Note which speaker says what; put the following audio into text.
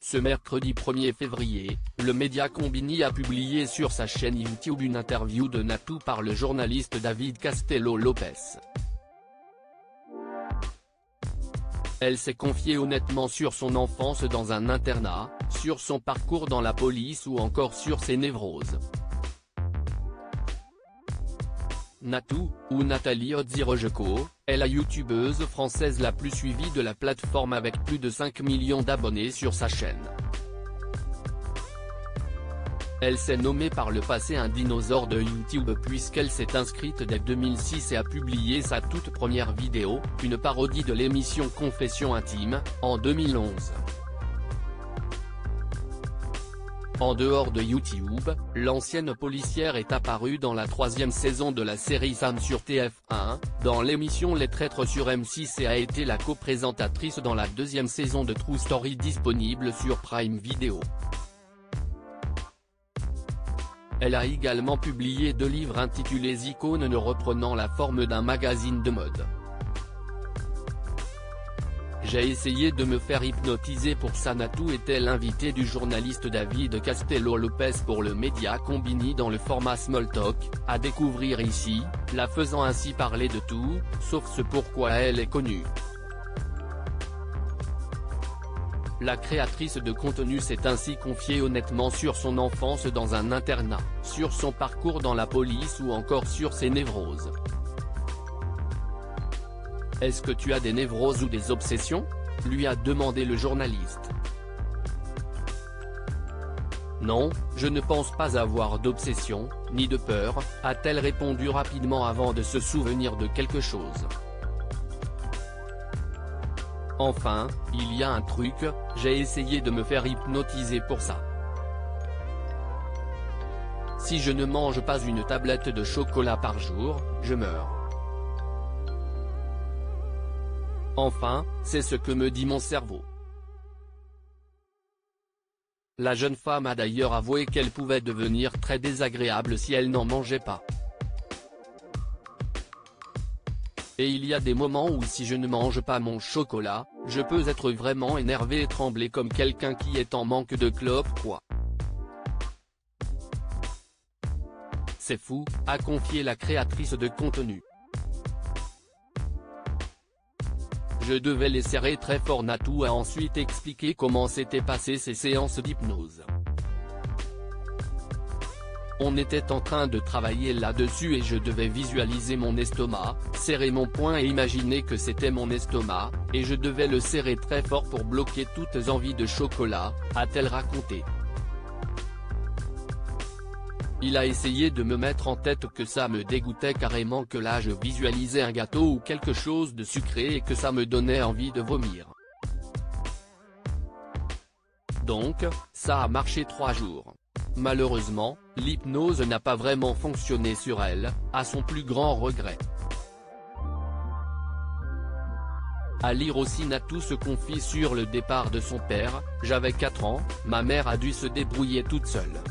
Speaker 1: Ce mercredi 1er février, le média Konbini a publié sur sa chaîne YouTube une interview de Natou par le journaliste David Castello-Lopez. Elle s'est confiée honnêtement sur son enfance dans un internat, sur son parcours dans la police ou encore sur ses névroses. Natou, ou Nathalie Odzirojeko, est la youtubeuse française la plus suivie de la plateforme avec plus de 5 millions d'abonnés sur sa chaîne. Elle s'est nommée par le passé un dinosaure de YouTube puisqu'elle s'est inscrite dès 2006 et a publié sa toute première vidéo, une parodie de l'émission Confessions intimes, en 2011. En dehors de YouTube, l'ancienne policière est apparue dans la 3e saison de la série Sam sur TF1, dans l'émission Les Traîtres sur M6 et a été la co-présentatrice dans la 2e saison de True Story disponible sur Prime Video. Elle a également publié 2 livres intitulés Icônes reprenant la forme d'un magazine de mode. J'ai essayé de me faire hypnotiser pour ça. Natou était l'invité du journaliste David Castello-Lopez pour le média Konbini dans le format Small Talk, à découvrir ici, la faisant ainsi parler de tout, sauf ce pourquoi elle est connue. La créatrice de contenu s'est ainsi confiée honnêtement sur son enfance dans un internat, sur son parcours dans la police ou encore sur ses névroses. Est-ce que tu as des névroses ou des obsessions ? Lui a demandé le journaliste. Non, je ne pense pas avoir d'obsession, ni de peur, a-t-elle répondu rapidement avant de se souvenir de quelque chose. Enfin, il y a un truc, j'ai essayé de me faire hypnotiser pour ça. Si je ne mange pas une tablette de chocolat par jour, je meurs. Enfin, c'est ce que me dit mon cerveau. La jeune femme a d'ailleurs avoué qu'elle pouvait devenir très désagréable si elle n'en mangeait pas. Et il y a des moments où si je ne mange pas mon chocolat, je peux être vraiment énervé et trembler comme quelqu'un qui est en manque de clope quoi. C'est fou, a confié la créatrice de contenu. Je devais les serrer très fort. Natou a ensuite expliqué comment s'étaient passées ces séances d'hypnose. On était en train de travailler là-dessus et je devais visualiser mon estomac, serrer mon poing et imaginer que c'était mon estomac, et je devais le serrer très fort pour bloquer toutes envies de chocolat, a-t-elle raconté. Il a essayé de me mettre en tête que ça me dégoûtait carrément, que là je visualisais un gâteau ou quelque chose de sucré et que ça me donnait envie de vomir. Donc, ça a marché 3 jours. Malheureusement, l'hypnose n'a pas vraiment fonctionné sur elle, à son plus grand regret. À lire aussi, Natou se confie sur le départ de son père. J'avais 4 ans, ma mère a dû se débrouiller toute seule.